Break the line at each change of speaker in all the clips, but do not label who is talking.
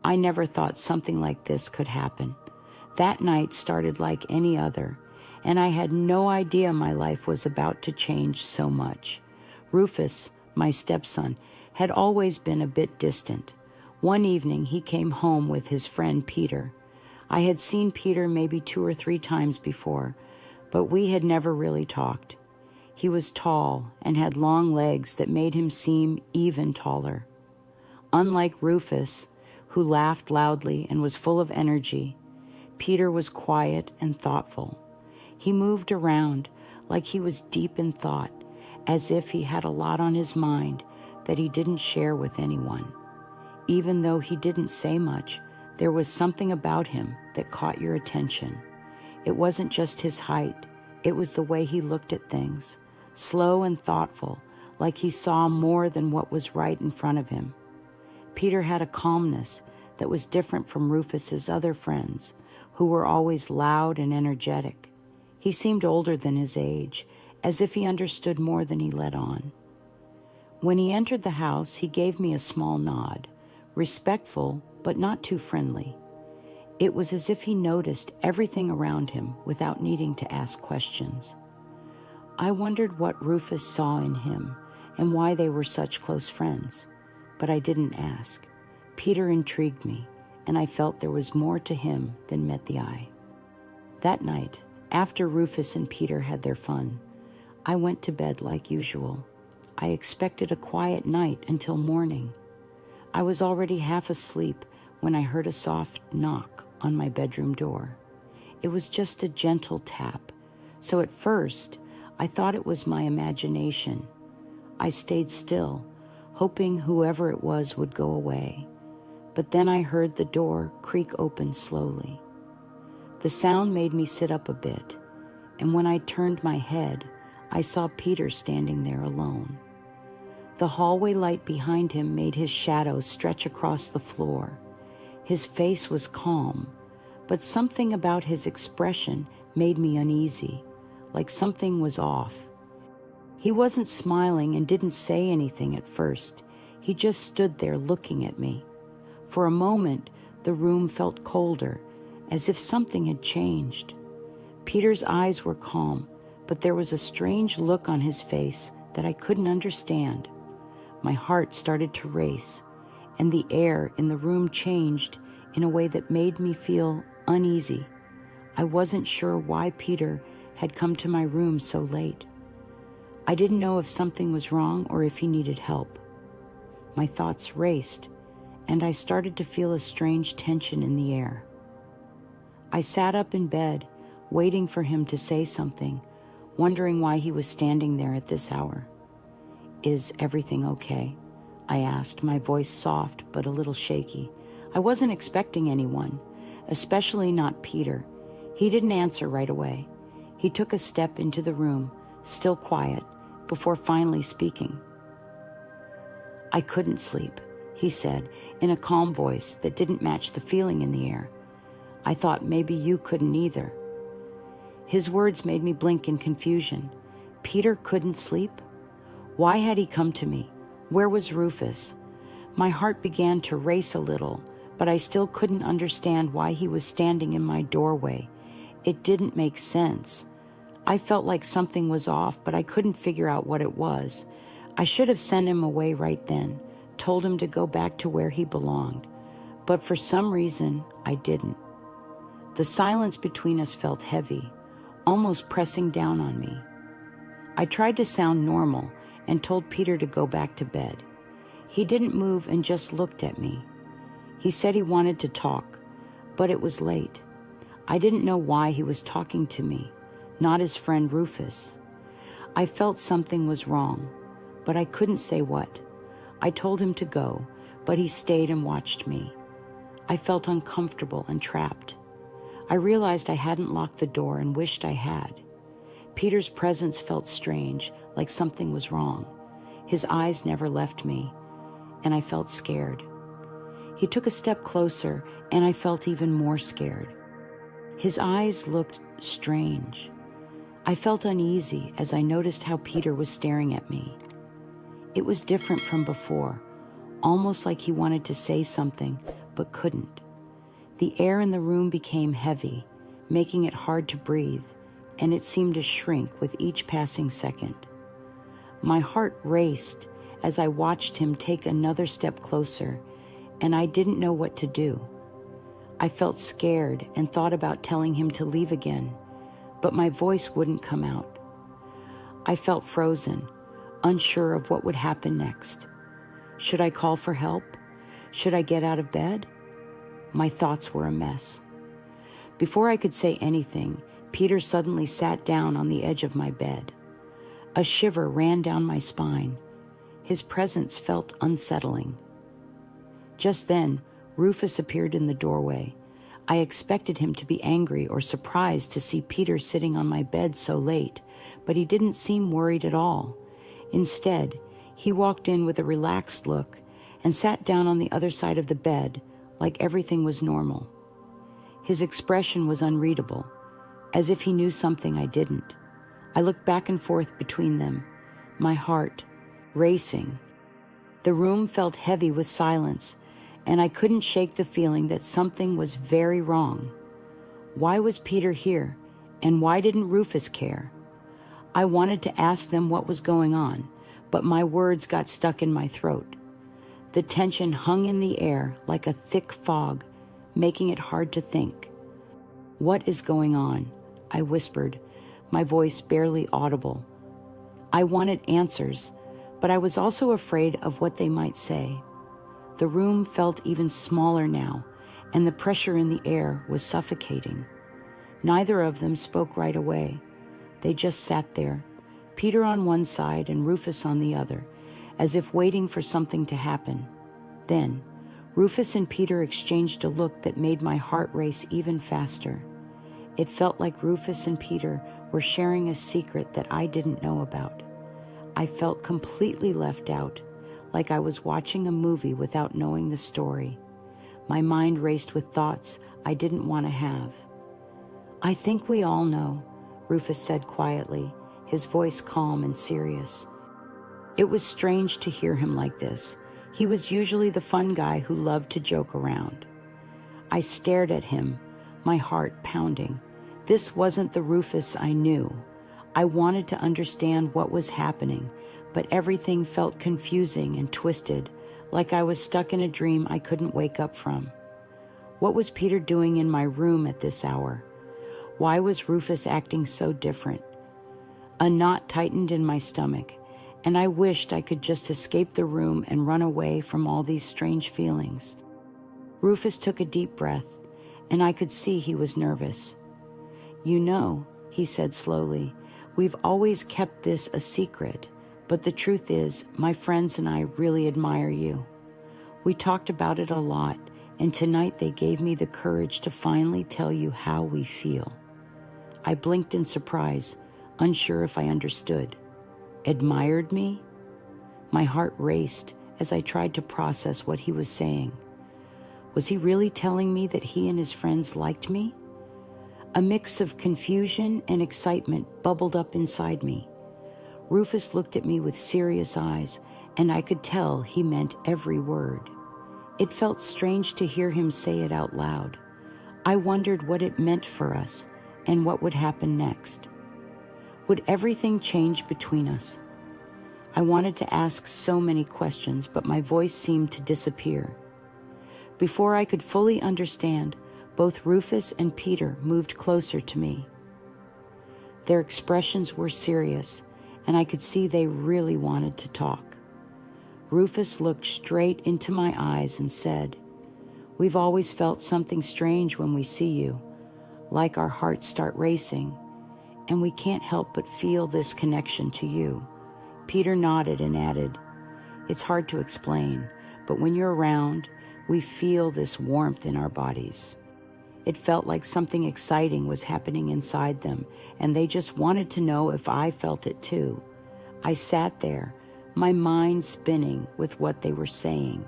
I never thought something like this could happen. That night started like any other, and I had no idea my life was about to change so much. Rufus, my stepson, had always been a bit distant. One evening he came home with his friend Peter. I had seen Peter maybe 2 or 3 times before, but we had never really talked. He was tall and had long legs that made him seem even taller. Unlike Rufus, who laughed loudly and was full of energy, Peter was quiet and thoughtful. He moved around like he was deep in thought, as if he had a lot on his mind that he didn't share with anyone. Even though he didn't say much, there was something about him that caught your attention. It wasn't just his height, it was the way he looked at things, slow and thoughtful, like he saw more than what was right in front of him. Peter had a calmness that was different from Rufus's other friends, who were always loud and energetic. He seemed older than his age, as if he understood more than he let on. When he entered the house, he gave me a small nod, respectful but not too friendly. It was as if he noticed everything around him without needing to ask questions. I wondered what Rufus saw in him and why they were such close friends, but I didn't ask. Peter intrigued me, and I felt there was more to him than met the eye. That night, after Rufus and Peter had their fun, I went to bed like usual. I expected a quiet night until morning. I was already half asleep when I heard a soft knock on my bedroom door. It was just a gentle tap, so at first I thought it was my imagination. I stayed still, hoping whoever it was would go away. But then I heard the door creak open slowly. The sound made me sit up a bit, and when I turned my head, I saw Peter standing there alone. The hallway light behind him made his shadow stretch across the floor. His face was calm, but something about his expression made me uneasy, like something was off. He wasn't smiling and didn't say anything at first. He just stood there looking at me. For a moment, the room felt colder, as if something had changed. Peter's eyes were calm, but there was a strange look on his face that I couldn't understand. My heart started to race, and the air in the room changed in a way that made me feel uneasy. I wasn't sure why Peter had come to my room so late. I didn't know if something was wrong or if he needed help. My thoughts raced, and I started to feel a strange tension in the air. I sat up in bed, waiting for him to say something, wondering why he was standing there at this hour. "Is everything okay?" I asked, my voice soft but a little shaky. I wasn't expecting anyone, especially not Peter. He didn't answer right away. He took a step into the room, still quiet, before finally speaking. "I couldn't sleep," he said, in a calm voice that didn't match the feeling in the air. "I thought maybe you couldn't either." His words made me blink in confusion. Peter couldn't sleep? Why had he come to me? Where was Rufus? My heart began to race a little, but I still couldn't understand why he was standing in my doorway. It didn't make sense. I felt like something was off, but I couldn't figure out what it was. I should have sent him away right then, told him to go back to where he belonged. But for some reason, I didn't. The silence between us felt heavy, almost pressing down on me. I tried to sound normal and told Peter to go back to bed. He didn't move and just looked at me. He said he wanted to talk, but it was late. I didn't know why he was talking to me, not his friend Rufus. I felt something was wrong, but I couldn't say what. I told him to go, but he stayed and watched me. I felt uncomfortable and trapped. I realized I hadn't locked the door and wished I had. Peter's presence felt strange, like something was wrong. His eyes never left me, and I felt scared. He took a step closer, and I felt even more scared. His eyes looked strange. I felt uneasy as I noticed how Peter was staring at me. It was different from before, almost like he wanted to say something, but couldn't. The air in the room became heavy, making it hard to breathe, and it seemed to shrink with each passing second. My heart raced as I watched him take another step closer, and I didn't know what to do. I felt scared and thought about telling him to leave again, but my voice wouldn't come out. I felt frozen, unsure of what would happen next. Should I call for help? Should I get out of bed? My thoughts were a mess. Before I could say anything, Peter suddenly sat down on the edge of my bed. A shiver ran down my spine. His presence felt unsettling. Just then, Rufus appeared in the doorway. I expected him to be angry or surprised to see Peter sitting on my bed so late, but he didn't seem worried at all. Instead, he walked in with a relaxed look and sat down on the other side of the bed like everything was normal. His expression was unreadable, as if he knew something I didn't. I looked back and forth between them, my heart racing. The room felt heavy with silence, and I couldn't shake the feeling that something was very wrong. Why was Peter here, and why didn't Rufus care? I wanted to ask them what was going on, but my words got stuck in my throat. The tension hung in the air like a thick fog, making it hard to think. "What is going on?" I whispered, my voice barely audible. I wanted answers, but I was also afraid of what they might say. The room felt even smaller now, and the pressure in the air was suffocating. Neither of them spoke right away. They just sat there, Peter on one side and Rufus on the other, as if waiting for something to happen. Then, Rufus and Peter exchanged a look that made my heart race even faster. It felt like Rufus and Peter were sharing a secret that I didn't know about. I felt completely left out, like I was watching a movie without knowing the story. My mind raced with thoughts I didn't want to have. "I think we all know," Rufus said quietly, his voice calm and serious. It was strange to hear him like this. He was usually the fun guy who loved to joke around. I stared at him, my heart pounding. This wasn't the Rufus I knew. I wanted to understand what was happening, but everything felt confusing and twisted, like I was stuck in a dream I couldn't wake up from. What was Peter doing in my room at this hour? Why was Rufus acting so different? A knot tightened in my stomach, and I wished I could just escape the room and run away from all these strange feelings. Rufus took a deep breath, and I could see he was nervous. "You know," he said slowly, "we've always kept this a secret, but the truth is, my friends and I really admire you. We talked about it a lot, and tonight they gave me the courage to finally tell you how we feel." I blinked in surprise, unsure if I understood. Admired me? My heart raced as I tried to process what he was saying. Was he really telling me that he and his friends liked me? A mix of confusion and excitement bubbled up inside me. Rufus looked at me with serious eyes, and I could tell he meant every word. It felt strange to hear him say it out loud. I wondered what it meant for us and what would happen next. Would everything change between us? I wanted to ask so many questions, but my voice seemed to disappear. Before I could fully understand, both Rufus and Peter moved closer to me. Their expressions were serious, and I could see they really wanted to talk. Rufus looked straight into my eyes and said, "We've always felt something strange when we see you, like our hearts start racing, and we can't help but feel this connection to you." Peter nodded and added, "It's hard to explain, but when you're around, we feel this warmth in our bodies." It felt like something exciting was happening inside them, and they just wanted to know if I felt it too. I sat there, my mind spinning with what they were saying.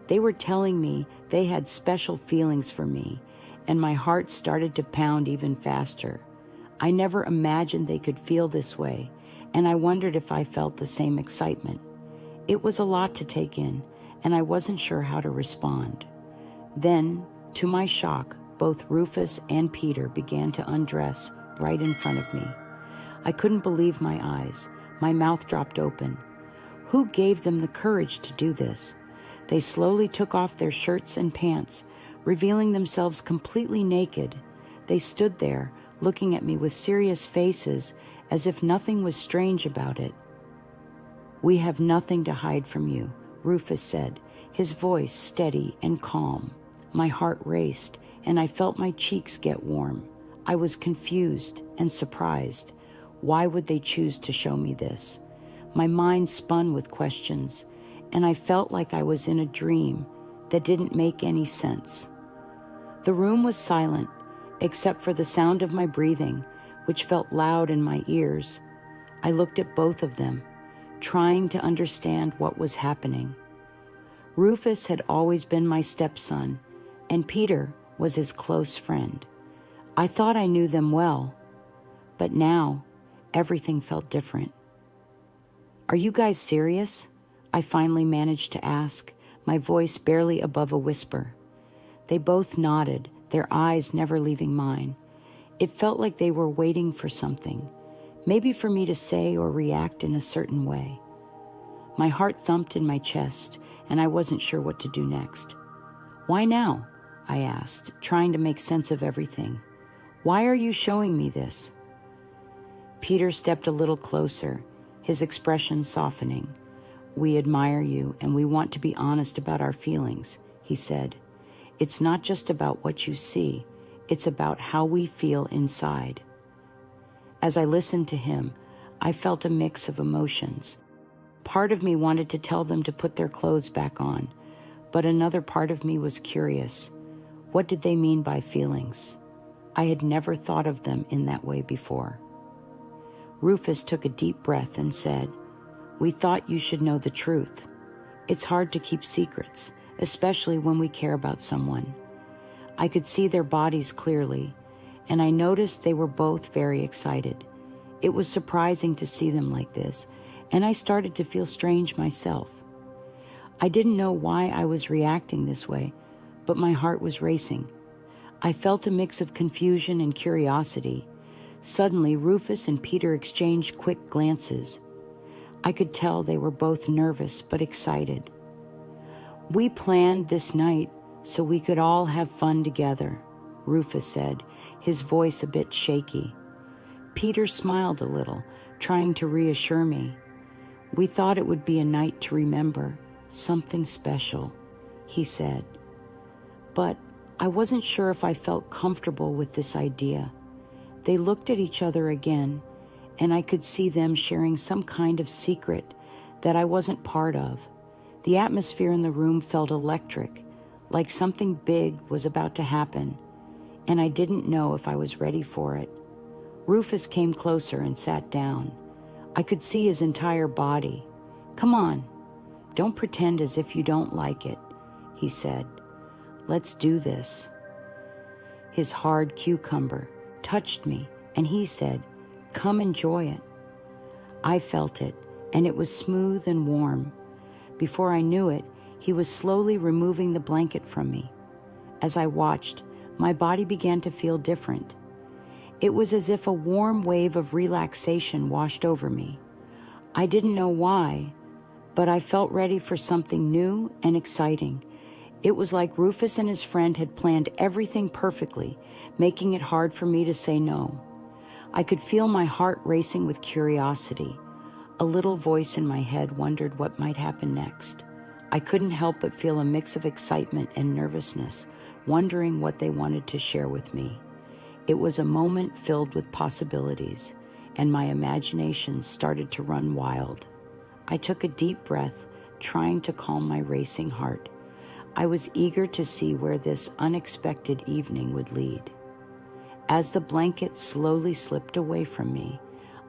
They were telling me they had special feelings for me, and my heart started to pound even faster. I never imagined they could feel this way, and I wondered if I felt the same excitement. It was a lot to take in, and I wasn't sure how to respond. Then, to my shock, both Rufus and Peter began to undress right in front of me. I couldn't believe my eyes. My mouth dropped open. Who gave them the courage to do this? They slowly took off their shirts and pants, revealing themselves completely naked. They stood there, looking at me with serious faces, as if nothing was strange about it. "We have nothing to hide from you," Rufus said, his voice steady and calm. My heart raced, and I felt my cheeks get warm. I was confused and surprised. Why would they choose to show me this? My mind spun with questions, and I felt like I was in a dream that didn't make any sense. The room was silent, except for the sound of my breathing, which felt loud in my ears. I looked at both of them, trying to understand what was happening. Rufus had always been my stepson, and Peter was his close friend. I thought I knew them well, but now everything felt different. "Are you guys serious?" I finally managed to ask, my voice barely above a whisper. They both nodded, their eyes never leaving mine. It felt like they were waiting for something, maybe for me to say or react in a certain way. My heart thumped in my chest, and I wasn't sure what to do next. "Why now?" I asked, trying to make sense of everything. "Why are you showing me this?" Peter stepped a little closer, his expression softening. "We admire you, and we want to be honest about our feelings," he said. "It's not just about what you see, it's about how we feel inside." As I listened to him, I felt a mix of emotions. Part of me wanted to tell them to put their clothes back on, but another part of me was curious. What did they mean by feelings? I had never thought of them in that way before. Rufus took a deep breath and said, "We thought you should know the truth. It's hard to keep secrets, especially when we care about someone." I could see their bodies clearly, and I noticed they were both very excited. It was surprising to see them like this, and I started to feel strange myself. I didn't know why I was reacting this way, but my heart was racing. I felt a mix of confusion and curiosity. Suddenly, Rufus and Peter exchanged quick glances. I could tell they were both nervous but excited. "We planned this night so we could all have fun together," Rufus said, his voice a bit shaky. Peter smiled a little, trying to reassure me. "We thought it would be a night to remember, something special," he said. But I wasn't sure if I felt comfortable with this idea. They looked at each other again, and I could see them sharing some kind of secret that I wasn't part of. The atmosphere in the room felt electric, like something big was about to happen, and I didn't know if I was ready for it. Rufus came closer and sat down. I could see his entire body. "Come on, don't pretend as if you don't like it," he said. "Let's do this." His hard cucumber touched me, and he said, "Come enjoy it." I felt it, and it was smooth and warm. Before I knew it, he was slowly removing the blanket from me. As I watched, my body began to feel different. It was as if a warm wave of relaxation washed over me. I didn't know why, but I felt ready for something new and exciting. It was like Rufus and his friend had planned everything perfectly, making it hard for me to say no. I could feel my heart racing with curiosity. A little voice in my head wondered what might happen next. I couldn't help but feel a mix of excitement and nervousness, wondering what they wanted to share with me. It was a moment filled with possibilities, and my imagination started to run wild. I took a deep breath, trying to calm my racing heart. I was eager to see where this unexpected evening would lead. As the blanket slowly slipped away from me,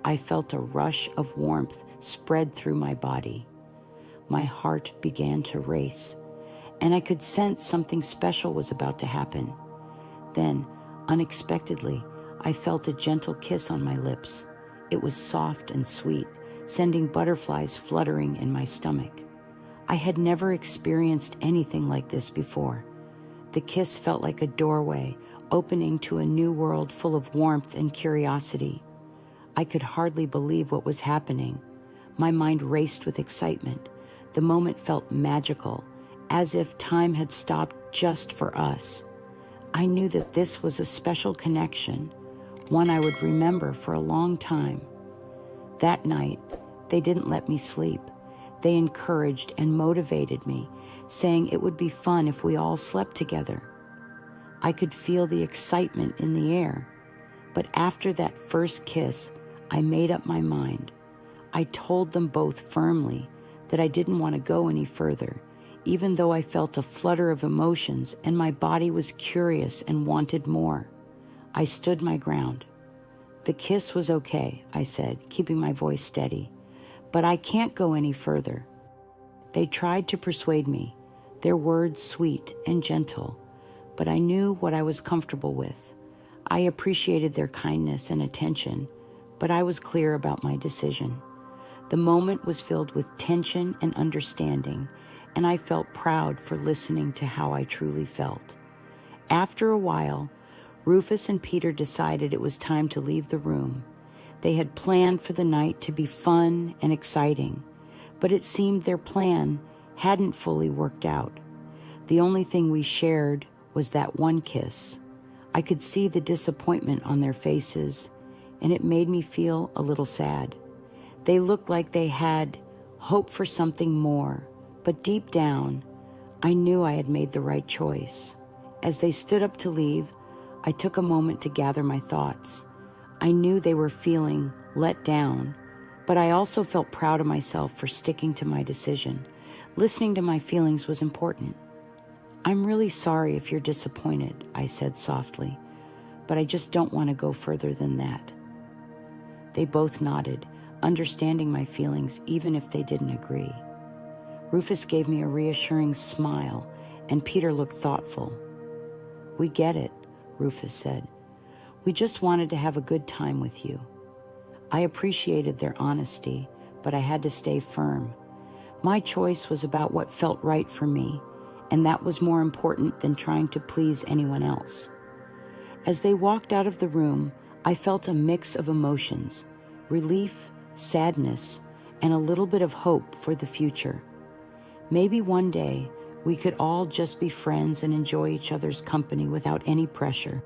I felt a rush of warmth spread through my body. My heart began to race, and I could sense something special was about to happen. Then, unexpectedly, I felt a gentle kiss on my lips. It was soft and sweet, sending butterflies fluttering in my stomach. I had never experienced anything like this before. The kiss felt like a doorway, opening to a new world full of warmth and curiosity. I could hardly believe what was happening. My mind raced with excitement. The moment felt magical, as if time had stopped just for us. I knew that this was a special connection, one I would remember for a long time. That night, they didn't let me sleep. They encouraged and motivated me, saying it would be fun if we all slept together. I could feel the excitement in the air, but after that first kiss, I made up my mind. I told them both firmly that I didn't want to go any further, even though I felt a flutter of emotions and my body was curious and wanted more. I stood my ground. The kiss was okay, I said, keeping my voice steady, but I can't go any further. They tried to persuade me, their words sweet and gentle, but I knew what I was comfortable with. I appreciated their kindness and attention, but I was clear about my decision. The moment was filled with tension and understanding, and I felt proud for listening to how I truly felt. After a while, Rufus and Peter decided it was time to leave the room. They had planned for the night to be fun and exciting, but it seemed their plan hadn't fully worked out. The only thing we shared was that one kiss. I could see the disappointment on their faces, and it made me feel a little sad. They looked like they had hope for something more, but deep down, I knew I had made the right choice. As they stood up to leave, I took a moment to gather my thoughts. I knew they were feeling let down, but I also felt proud of myself for sticking to my decision. Listening to my feelings was important. "I'm really sorry if you're disappointed," I said softly, "but I just don't want to go further than that." They both nodded, understanding my feelings even if they didn't agree. Rufus gave me a reassuring smile, and Peter looked thoughtful. "We get it," Rufus said. "We just wanted to have a good time with you." I appreciated their honesty, but I had to stay firm. My choice was about what felt right for me, and that was more important than trying to please anyone else. As they walked out of the room, I felt a mix of emotions: relief, sadness, and a little bit of hope for the future. Maybe one day we could all just be friends and enjoy each other's company without any pressure.